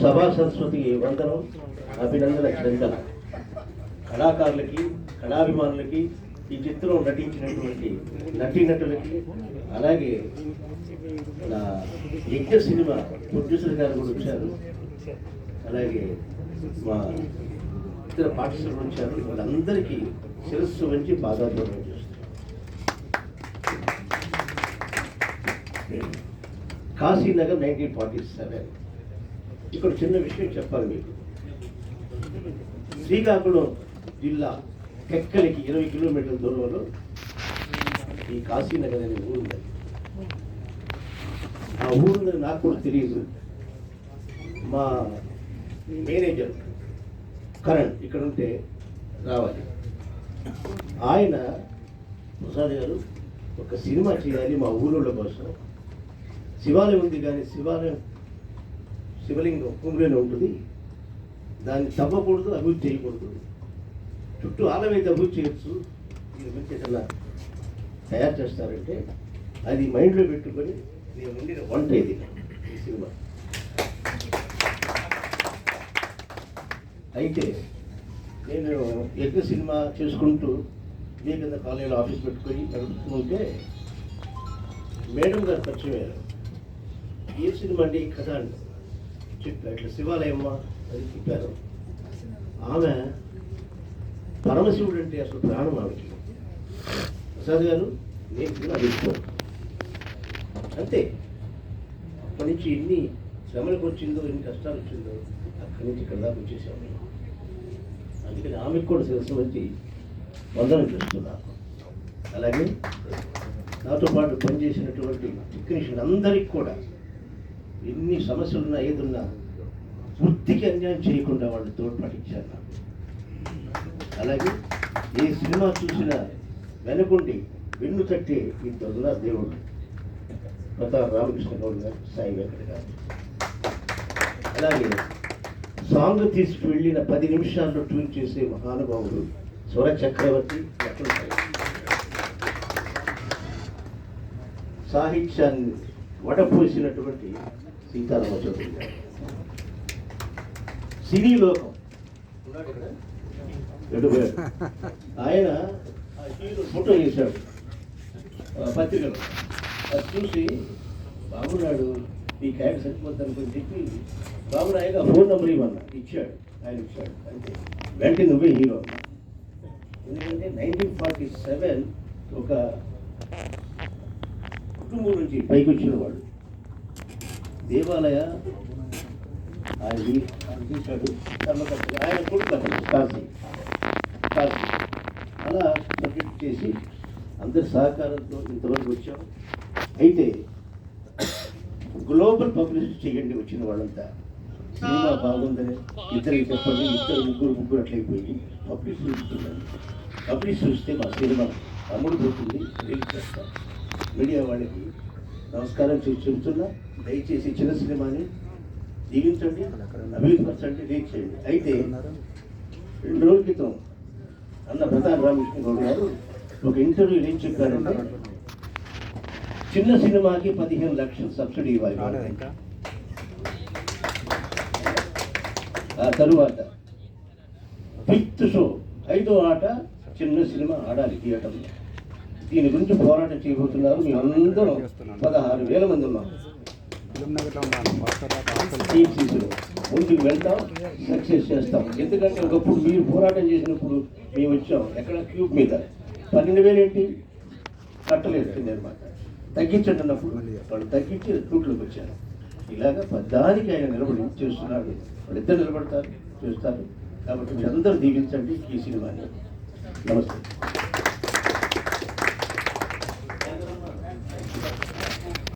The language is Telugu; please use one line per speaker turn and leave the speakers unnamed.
సభా సరస్వతి వందనం, అభినందన చందన. కళాకారులకి, కళాభిమానులకి, ఈ చిత్రం నటించినటువంటి నటీనటులకి, అలాగే నా యజ్ఞ సినిమా ప్రొడ్యూసర్ గారు కూడా వచ్చారు, అలాగే మా ఇతర పాఠశాలలు వచ్చారు. వాళ్ళందరికీ శిరస్సు వంచి పాదాభివందనం చేస్తారు. కాశీనగర్ 1947. ఇక్కడ చిన్న విషయం చెప్పాలి మీకు. శ్రీకాకుళం జిల్లా కెక్కలికి 20 కిలోమీటర్ల దూరంలో ఈ కాశీనగర్ అనే ఊరు ఉంది. ఆ ఊరు నాకు కూడా తెలియదు. మా మేనేజర్ కరణ్ ఇక్కడ ఉంటే రావాలి. ఆయన ప్రసాద్ గారు ఒక సినిమా చేయాలి మా ఊళ్ళో కోసం. శివాలయం ఉంది, కానీ శివలింగం భూమిలోనే ఉంటుంది, దాన్ని తవ్వకూడదు, అభివృద్ధి చేయకూడదు, చుట్టూ ఆలమైతే అభివృద్ధి చేయొచ్చు, దీని గురించి ఏదైనా తయారు చేస్తారంటే అది మైండ్లో పెట్టుకొని నేను వండిన వంట ఇది ఈ సినిమా. అయితే నేను యజ్ఞ సినిమా చేసుకుంటూ మీ కింద కాలేజీలో ఆఫీస్ పెట్టుకొని నడుపుతుంటే మేడం గారు పరిచయం అయ్యారు. ఏ సినిమా అండి, ఈ కథ అండి చెప్పారు. ఇట్లా శివాలయమ్మ అది చెప్పారు. ఆమె పరమశివుడు అంటే అసలు ప్రాణం ఆమెకి. ప్రసాద్ గారు నేను సినిమా తీసుకోను అంతే. అప్పటి నుంచి ఎన్ని శ్రమలకు వచ్చిందో, ఎన్ని కష్టాలు వచ్చిందో, అక్కడి నుంచి ఇక్కడ దాకా వచ్చేసాము. అందుకని ఆమెకు కూడా శిరస్సు వచ్చి వందనం చేస్తున్నాను. అలాగే నాతో పాటు పనిచేసినటువంటి టెక్నీషియన్ అందరికీ కూడా ఎన్ని సమస్యలున్నా ఏదున్నా వృత్తికి అన్యాయం చేయకుండా వాళ్ళు తోడ్పాటించారు నాకు. అలాగే ఏ సినిమా చూసినా వెనుకుండి వెన్ను తట్టే ఇంతన్నా దేవుడు ప్రతాప్ రామకృష్ణ గౌడ్ గారు, సాయి వెంకట గారు. అలాగే సాంగ్ తీసుకువెళ్ళిన 10 నిమిషాల్లో ట్యూన్ చేసే మహానుభావుడు స్వర చక్రవర్తి. సాహిత్యాన్ని వడపోసినటువంటి సీతారామ చౌదరి గారు. సినీ లోకం ఆయన ఫోటో చేశాడు పత్రికలో. అది చూసి బాబునాడు ఈ క్యారెక్టర్ సరిపోద్ది అనుకుని చెప్పి బాబునాయగా ఫోన్ నెంబర్ ఇవ్వన్నా ఇచ్చాడు. ఆయన ఇచ్చాడు అంటే వెంటనే నువ్వే హీరో అన్నా. ఎందుకంటే 1947 ఒక కుటుంబం నుంచి పైకి వచ్చిన వాడు. దేవాలయ ఆయన తీశాడు, ఆయన కొడుకు కాశీ అలా సబ్జెక్ట్ చేసి అందరి సహకారంతో ఇంతవరకు వచ్చాం. అయితే గ్లోబల్ పబ్లిసిటీ చేయండి వచ్చిన వాళ్ళంతా. సినిమా బాగుందని ఇద్దరికి చెప్పండి, ఇద్దరు ముగ్గురు అట్లయిపోయి పబ్లిసిటీ ఇస్తున్నారు. పబ్లిసిటీ ఇస్తే మా సినిమా అమ్ముడు పోతుంది, రిలీజ్ చేస్తాం. మీడియా వాళ్ళకి నమస్కారం చేసి చెబుతున్నా, దయచేసి చిన్న సినిమాని దీవించండి, అభివృద్ధిపరచండి, రీచ్ చేయండి. అయితే 2 రోజుల క్రితం అన్న ప్రతాప్ రామకృష్ణ గౌడ్ గారు ఒక ఇంటర్వ్యూలో ఏం చెప్పారంటే, చిన్న సినిమాకి 15 లక్షలు సబ్సిడీ ఇవ్వాలి. ఆ తరువాత 5th షో 5వ ఆట చిన్న సినిమా ఆడాలి థియేటర్లో. దీని గురించి పోరాటం చేయబోతున్నారు. మేము అందరం 16,000 మంది ఉన్నాం. ముందుకు వెళ్తాం, సక్సెస్ చేస్తాం. ఎందుకంటే ఒకప్పుడు మీరు పోరాటం చేసినప్పుడు మేము వచ్చాం ఎక్కడ క్యూబ్ మీద 12,000 ఏంటి కట్టలేదు అనమాట. తగ్గించండి అన్నప్పుడు వాళ్ళు తగ్గించి రూట్లోకి వచ్చారు. ఇలాగా పద్దానికి ఆయన నిలబడి చేస్తున్నాడు. వాళ్ళిద్దరు నిలబడతారు, చేస్తారు. కాబట్టి మీరు అందరూ దీవించండి ఈ సినిమాని. నమస్తే.